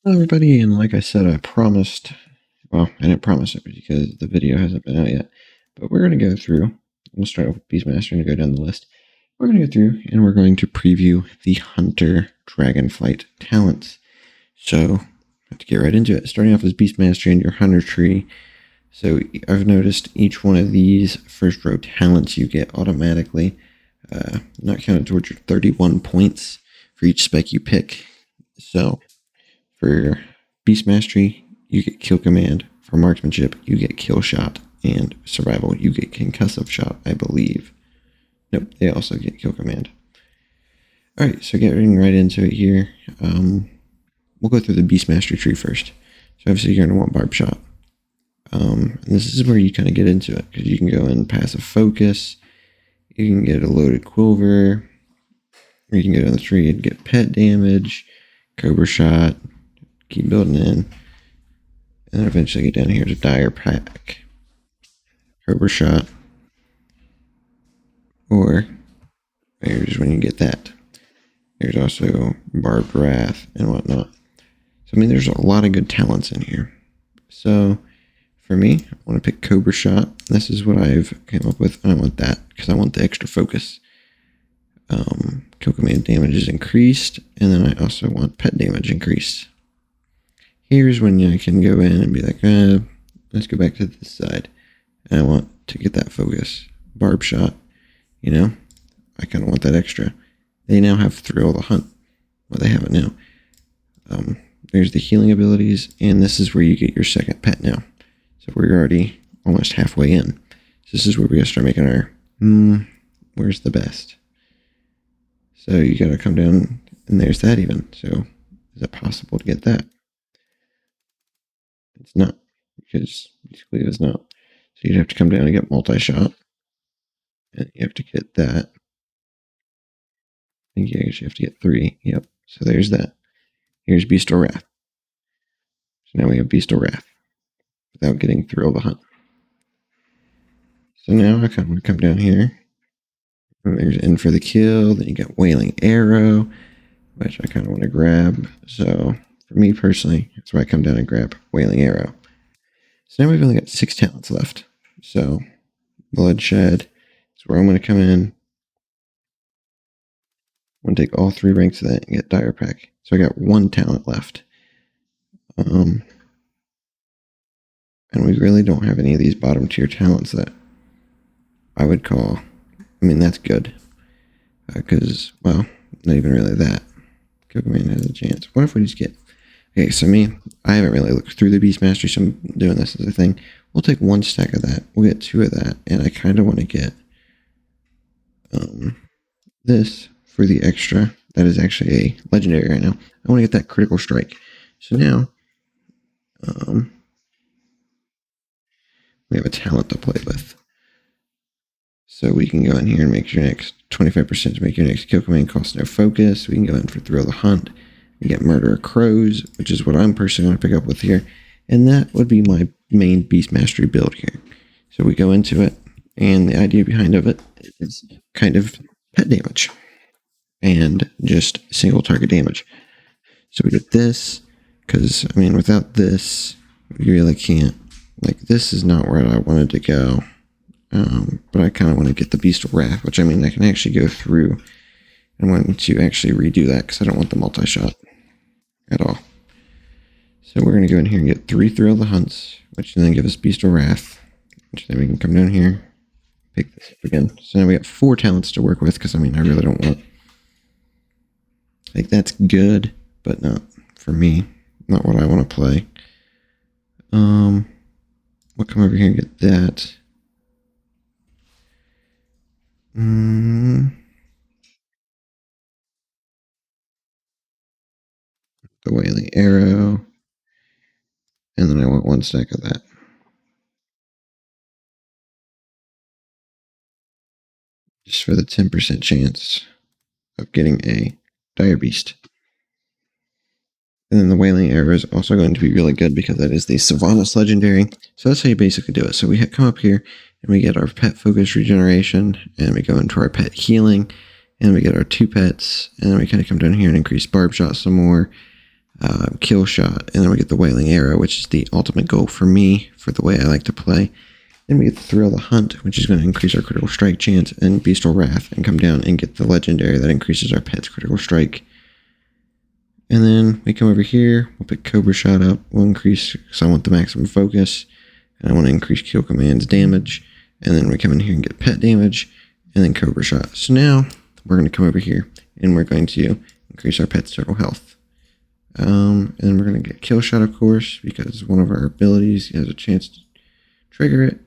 Hello everybody, and like I said, I didn't promise it because the video hasn't been out yet, but we're going to go through, we'll start off with Beastmaster and go down the list. We're going to go through and we're going to preview the Hunter Dragonflight talents. So, have to get right into it. Starting off as Beastmaster in your Hunter tree. So, I've noticed each one of these first row talents you get automatically, not counted towards your 31 points for each spec you pick. So, for Beast Mastery, you get Kill Command. For Marksmanship, you get Kill Shot. And Survival, you get Concussive Shot, I believe. Nope, they also get Kill Command. Alright, so getting right into it here. We'll go through the Beast Mastery tree first. So obviously you're going to want Barb Shot. And this is where you kind of get into it, because you can go in Passive Focus. You can get a Loaded Quiver. Or you can go down the tree and get Pet Damage, Cobra Shot, keep building in, and then eventually get down here to Dire Pack, Cobra Shot, or here's when you get that. There's also Barbed Wrath and whatnot. So I mean, there's a lot of good talents in here. So for me, I want to pick Cobra Shot. This is what I've came up with. I want that because I want the extra focus. Kill Command damage is increased, and then I also want Pet damage increased. Here's when I can go in and be like, let's go back to this side. And I want to get that focus. Barb Shot, I kind of want that extra. They now have Thrill the Hunt. Well, they have it now. There's the healing abilities, and this is where you get your second pet now. So we're already almost halfway in. So this is where we gotta start making our, where's the best? So you gotta come down, and there's that even. So is it possible to get that? It's not, because basically it's not. So you'd have to come down and get multi-shot. And you have to get that. I think you actually have to get 3. Yep. So there's that. Here's Beast or Wrath. So now we have Beast or Wrath without getting Thrill the Hunt. So now I kind of come down here. And there's In for the Kill. Then you got Wailing Arrow, which I kind of want to grab. So for me personally, that's why I come down and grab Wailing Arrow. So now we've only got 6 talents left. So Bloodshed is where I'm going to come in. I'm going to take all 3 ranks of that and get Dire Pack. So I got 1 talent left. And we really don't have any of these bottom tier talents that I would call, that's good. Because, well, not even really that. Kill Command has a chance. What if we just get... Okay, so I haven't really looked through the Beast Mastery, so I'm doing this as a thing. We'll take 1 stack of that. We'll get 2 of that. And I kind of want to get this for the extra. That is actually a legendary right now. I want to get that Critical Strike. So now, we have a talent to play with. So we can go in here and make your next 25% to make your next Kill Command cost no focus. We can go in for Thrill the Hunt and get Murder of Crows, which is what I'm personally going to pick up with here. And that would be my main Beast Mastery build here. So we go into it, and the idea behind of it is kind of pet damage and just single target damage. So we get this, because, without this, you really can't. Like, this is not where I wanted to go. But I kind of want to get the Beast of Wrath, which, I can actually go through and want to actually redo that, because I don't want the multi-shot at all. So we're going to go in here and get 3 Thrill the Hunts, which then give us Beast of Wrath, which then we can come down here, pick this up again. So now we got 4 talents to work with, because, I really don't want... Like, that's good, but not for me. Not what I want to play. We'll come over here and get that. The Wailing Arrow. And then I want 1 stack of that. Just for the 10% chance of getting a Dire Beast. And then the Wailing Arrow is also going to be really good because that is the Sylvanas Legendary. So that's how you basically do it. So we come up here and we get our pet focus regeneration, and we go into our pet healing, and we get our 2 pets, and then we kind of come down here and increase Barb Shot some more. kill shot, and then we get the wailing arrow, which is the ultimate goal for me for the way I like to play. Then we get the thrill of the hunt, which is going to increase our critical strike chance, and bestial wrath, and come down and get the legendary that increases our pet's critical strike. And then we come over here, we'll pick Cobra Shot up, we'll increase, because I want the maximum focus, and I want to increase Kill Command's damage, and then we come in here and get pet damage, and then Cobra Shot. So now, we're going to come over here, and we're going to increase our pet's total health. And then we're going to get Kill Shot, of course, because one of our abilities has a chance to trigger it,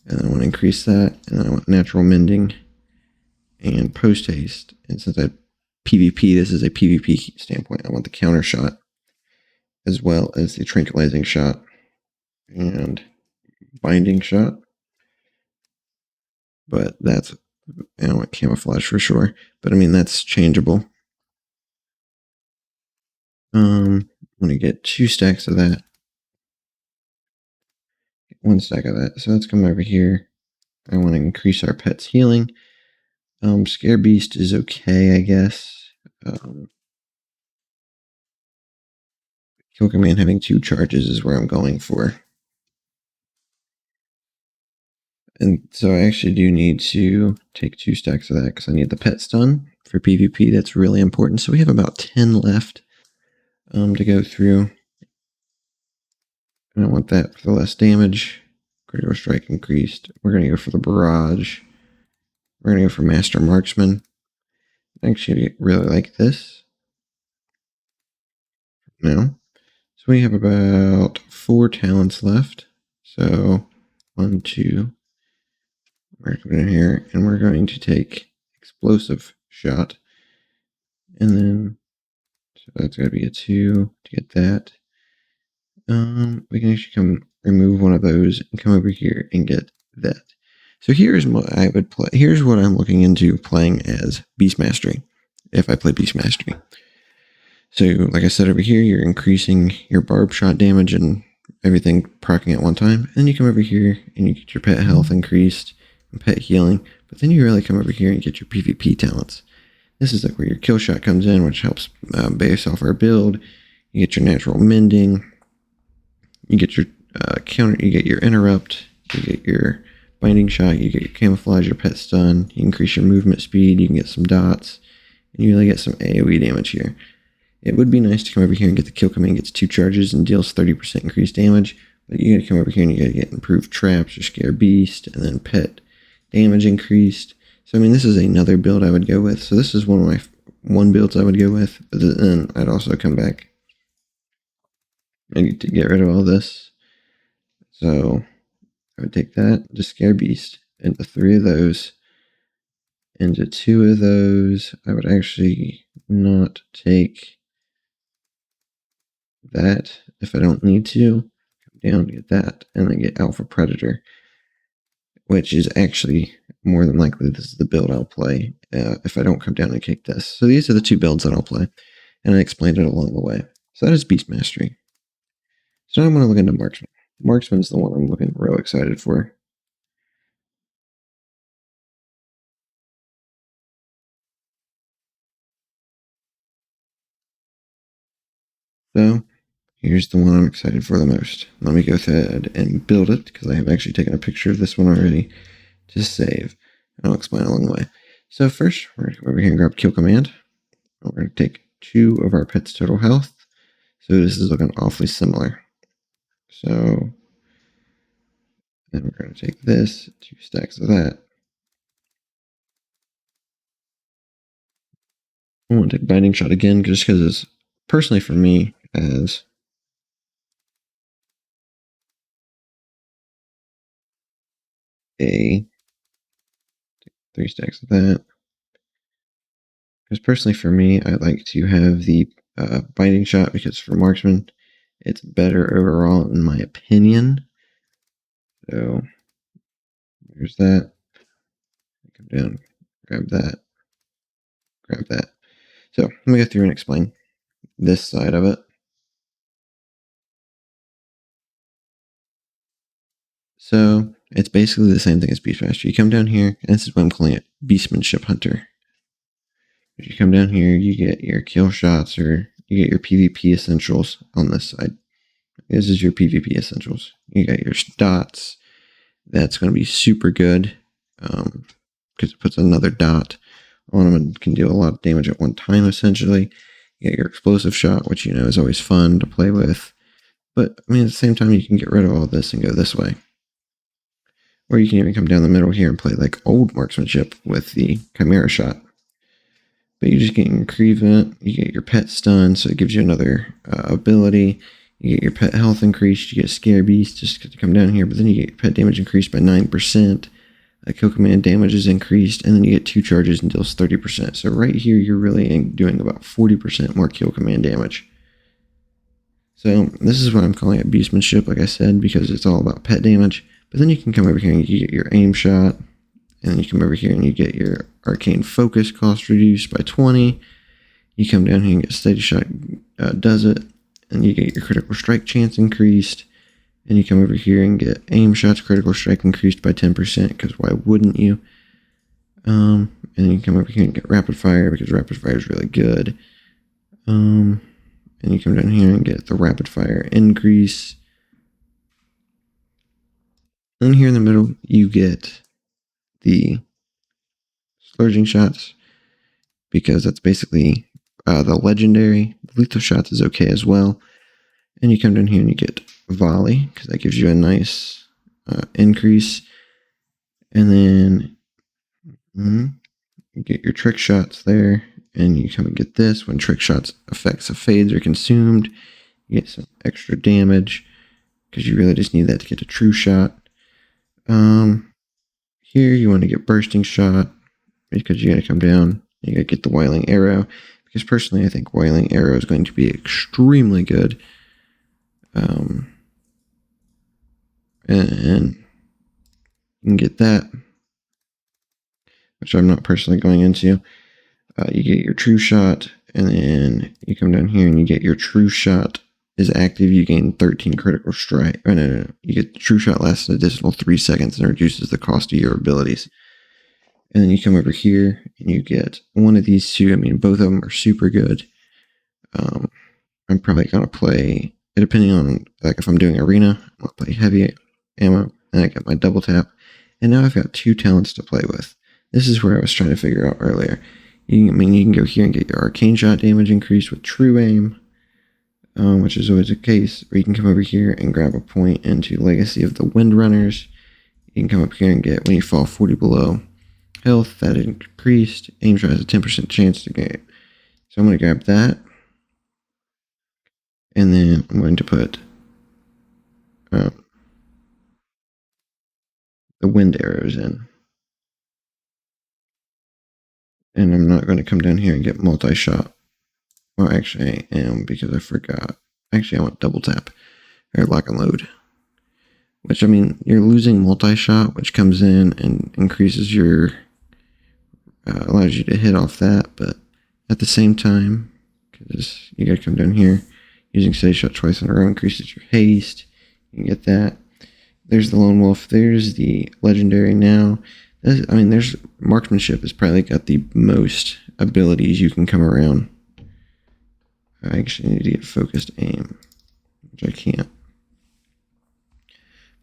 and then I want to increase that, and then I want Natural Mending, and Post Haste, and since I PvP, this is a PvP standpoint. I want the counter shot as well as the tranquilizing shot and binding shot. But that's, I want camouflage for sure. But I mean, that's changeable. I'm going to get 2 stacks of that. 1 stack of that. So let's come over here. I want to increase our pet's healing. Scare Beast is okay, I guess. Kill Command having 2 charges is where I'm going for. And so I actually do need to take 2 stacks of that because I need the pet stun for PvP. That's really important. So we have about 10 left to go through. And I want that for the less damage. Critical strike increased. We're going to go for the barrage. We're going to go for Master Marksman. I actually really like this. No. So we have about 4 talents left. So 1, 2. We're coming in here and we're going to take Explosive Shot. And then, so that's going to be a 2 to get that. We can actually come remove one of those and come over here and get that. So here's what I would play. Here's what I'm looking into playing as Beast Mastery, if I play Beast Mastery. So, like I said over here, you're increasing your barb shot damage and everything proccing at one time. And then you come over here and you get your pet health increased and pet healing. But then you really come over here and get your PvP talents. This is like where your kill shot comes in, which helps base off our build. You get your natural mending. You get your counter. You get your interrupt. You get your binding shot. You get your camouflage, your pet stun. You increase your movement speed. You can get some dots. And you really get some AoE damage here. It would be nice to come over here and get the kill command. Gets 2 charges and deals 30% increased damage. But you gotta come over here and you gotta get improved traps or scare beast. And then pet damage increased. So I mean, this is another build I would go with. So this is one of my builds I would go with. But then I'd also come back and get to get rid of all this. So I would take that, just scare beast, into 3 of those. Into 2 of those, I would actually not take that if I don't need to. Come down to get that, and then get Alpha Predator, which is actually more than likely this is the build I'll play if I don't come down and kick this. So these are the 2 builds that I'll play, and I explained it along the way. So that is Beast Mastery. So now I'm going to look into Marksman. Marksman is the one I'm looking real excited for. So here's the one I'm excited for the most. Let me go ahead and build it because I have actually taken a picture of this one already to save. And I'll explain along the way. So first, we're going to come over here and grab Kill Command. We're going to take 2 of our pet's total health. So this is looking awfully similar. So then we're going to take this, 2 stacks of that. I want to take Binding Shot again just because it's personally for me as a 3 stacks of that. Because personally for me, I like to have the binding shot because for Marksman, it's better overall in my opinion. So there's that. Come down, grab that, grab that. So let me go through and explain this side of it. So it's basically the same thing as Beastmaster. You come down here, and this is what I'm calling it, Beastmanship Hunter. If you come down here, you get your kill shots or you get your PvP essentials on this side. This is your PvP essentials. You got your dots. That's going to be super good because it puts another dot on them and can deal a lot of damage at one time, essentially. You get your explosive shot, which is always fun to play with. But, I mean, at the same time, you can get rid of all this and go this way. Or you can even come down the middle here and play like old marksmanship with the Chimera shot. But you just get your increment, you get your pet stun, so it gives you another ability. You get your pet health increased, you get Scare Beast just to come down here, but then you get your pet damage increased by 9%. Kill command damage is increased, and then you get 2 charges and deals 30%. So right here, you're really doing about 40% more kill command damage. So this is what I'm calling it beastmanship, like I said, because it's all about pet damage. But then you can come over here and you get your aim shot, and then you come over here and you get your arcane focus cost reduced by 20. You come down here and get steady shot does it, and you get your critical strike chance increased. And you come over here and get aim shots critical strike increased by 10%, because why wouldn't you? And then you come over here and get rapid fire, because rapid fire is really good. And you come down here and get the rapid fire increase. And here in the middle, you get the splurging shots, because that's basically the legendary. Lethal shots is okay as well. And you come down here and you get volley, because that gives you a nice increase. And then you get your trick shots there, and you come and get this. When trick shots effects of fades are consumed, you get some extra damage, because you really just need that to get a true shot. Here you want to get bursting shot, because you got to come down, you got to get the Wiling Arrow, because personally I think Wiling Arrow is going to be extremely good. And you can get that, which I'm not personally going into. You get your true shot, and then you come down here and you get your true shot is active. You gain 13 critical strike. Oh, no. You get the true shot lasts an additional 3 seconds and reduces the cost of your abilities. And then you come over here and you get one of these two. I mean, both of them are super good. I'm probably going to play, depending on, like, if I'm doing arena, I'm going to play heavy ammo, and I got my double tap. And now I've got 2 talents to play with. This is where I was trying to figure out earlier. You can go here and get your arcane shot damage increased with true aim, which is always the case. Or you can come over here and grab a point into Legacy of the Windrunners. You can come up here and get, when you fall 40 below health, that increased. Aim shot has a 10% chance to get. So I'm going to grab that. And then I'm going to put the wind arrows in. And I'm not going to come down here and get multi-shot. Well, actually I am, because I forgot. Actually, I want double tap, or lock and load. Which, I mean, you're losing multi-shot, which comes in and increases your, allows you to hit off that, but at the same time, because you gotta come down here, using steady shot twice in a row increases your haste. You can get that. There's the Lone Wolf. There's the legendary now. There's marksmanship has probably got the most abilities you can come around. I actually need to get focused aim, which I can't.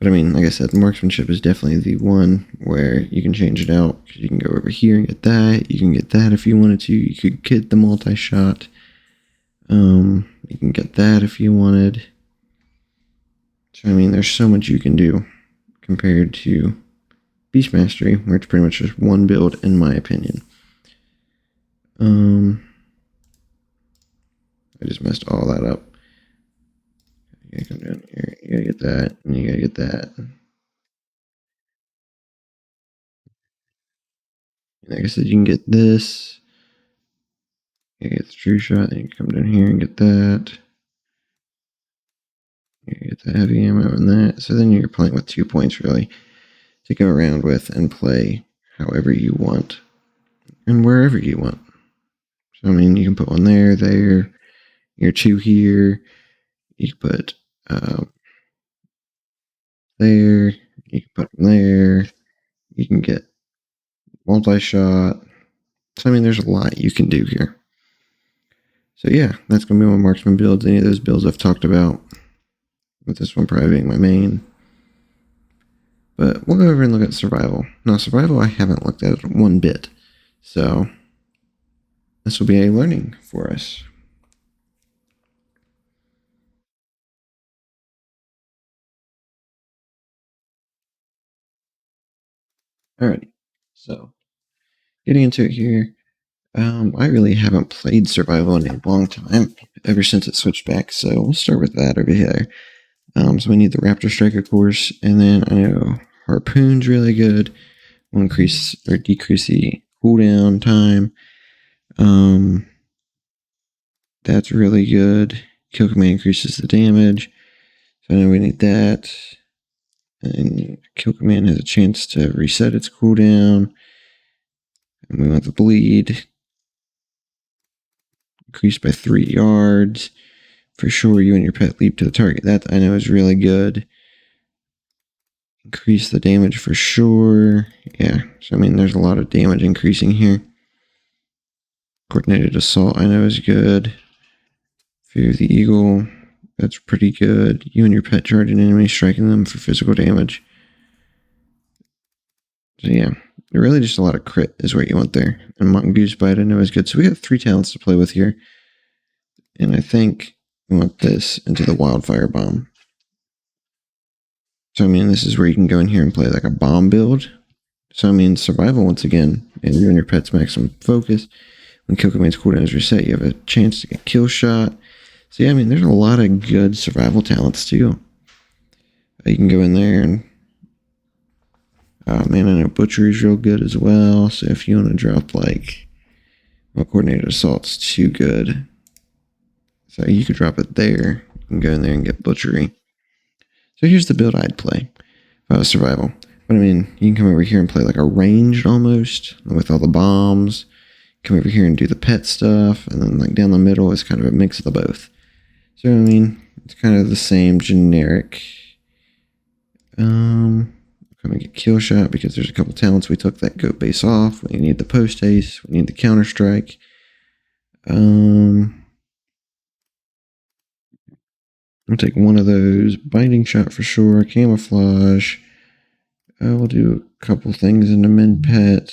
But I mean, like I said, marksmanship is definitely the one where you can change it out. You can go over here and get that. You can get that if you wanted to. You could get the multi-shot. You can get that if you wanted. So, I mean, there's so much you can do compared to Beast Mastery, where it's pretty much just one build, in my opinion. I just messed all that up. You gotta come down here, you gotta get that, and you gotta get that. Like I said, you can get this. You get the true shot, then you come down here and get that. You get the heavy ammo and that. So then you're playing with 2 points, really, to go around with and play however you want and wherever you want. So, I mean, you can put one there, your 2 here. You can put there. You can put them there. You can get multi-shot. So, I mean, there's a lot you can do here. So yeah, that's going to be my Marksman builds. Any of those builds I've talked about, with this one probably being my main. But we'll go over and look at survival. Now, survival I haven't looked at one bit. So this will be a learning for us. Alrighty, so getting into it here. I really haven't played survival in a long time, ever since it switched back. So we'll start with that over here. So we need the Raptor Strike, of course, and then I know Harpoon's really good. Will increase or decrease the cooldown time. That's really good. Kill command increases the damage. So I know we need that. And kill command has a chance to reset its cooldown. And we want the bleed. Increased by 3 yards. For sure, you and your pet leap to the target. That I know is really good. Increase the damage for sure. Yeah, so I mean, there's a lot of damage increasing here. Coordinated assault I know is good. Fear of the eagle. That's pretty good. You and your pet charge an enemy, striking them for physical damage. So yeah, really just a lot of crit is what you want there. And Mongoose Bite I know is good. So we got 3 talents to play with here. And I think we want this into the Wildfire Bomb. So I mean, this is where you can go in here and play like a bomb build. So I mean, survival once again, and you and your pet's maximum focus. When kill command's cooldown is reset, you have a chance to get kill shot. So yeah, I mean, there's a lot of good survival talents too. You can go in there and, man, I know butchery is real good as well. So if you want to drop like, well, coordinated assault's too good. So you could drop it there. You can go in there and get butchery. So here's the build I'd play if I was survival. But I mean, you can come over here and play like a ranged almost with all the bombs. Come over here and do the pet stuff. And then like down the middle is kind of a mix of the both. So I mean, it's kind of the same generic. Come and get kill shot because there's a couple talents we took that go base off. We need the post haste. We need the counter strike. I'll take one of those. Binding shot for sure. Camouflage. We'll do a couple things in the min pet.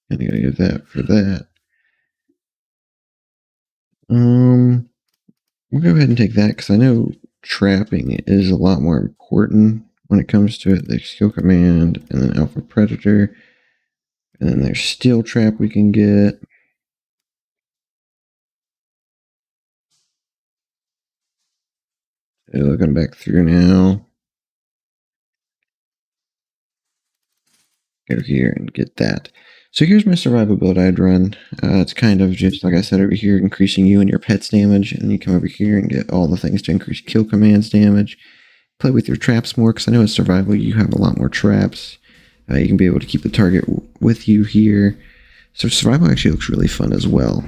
And I gotta get that for that. We'll go ahead and take that because I know trapping is a lot more important when it comes to it. There's skill command and then alpha predator. And then there's steel trap we can get. So looking back through now. Go here and get that. So here's my survival build I'd run. It's kind of just, like I said, over here, increasing you and your pet's damage. And you come over here and get all the things to increase kill command's damage. Play with your traps more, because I know in survival you have a lot more traps. You can be able to keep the target with you here. So survival actually looks really fun as well.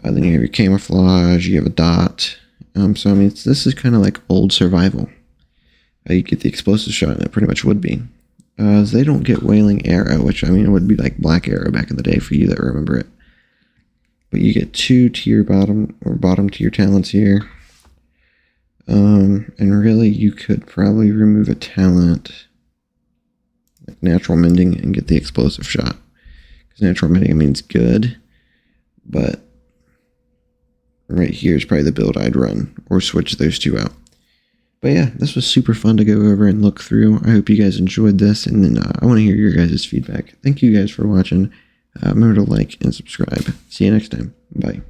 Then you have your camouflage, you have a dot. So I mean, this is kind of like old survival. You get the explosive shot, and it pretty much would be. They don't get Wailing Arrow, which I mean, it would be like Black Arrow back in the day for you that remember it. But you get 2 tier bottom tier talents here. And really, you could probably remove a talent like Natural Mending and get the explosive shot. Because Natural Mending means good, but right here is probably the build I'd run, or switch those 2 out. But yeah, this was super fun to go over and look through. I hope you guys enjoyed this, and then I want to hear your guys' feedback. Thank you guys for watching. Remember to like and subscribe. See you next time. Bye.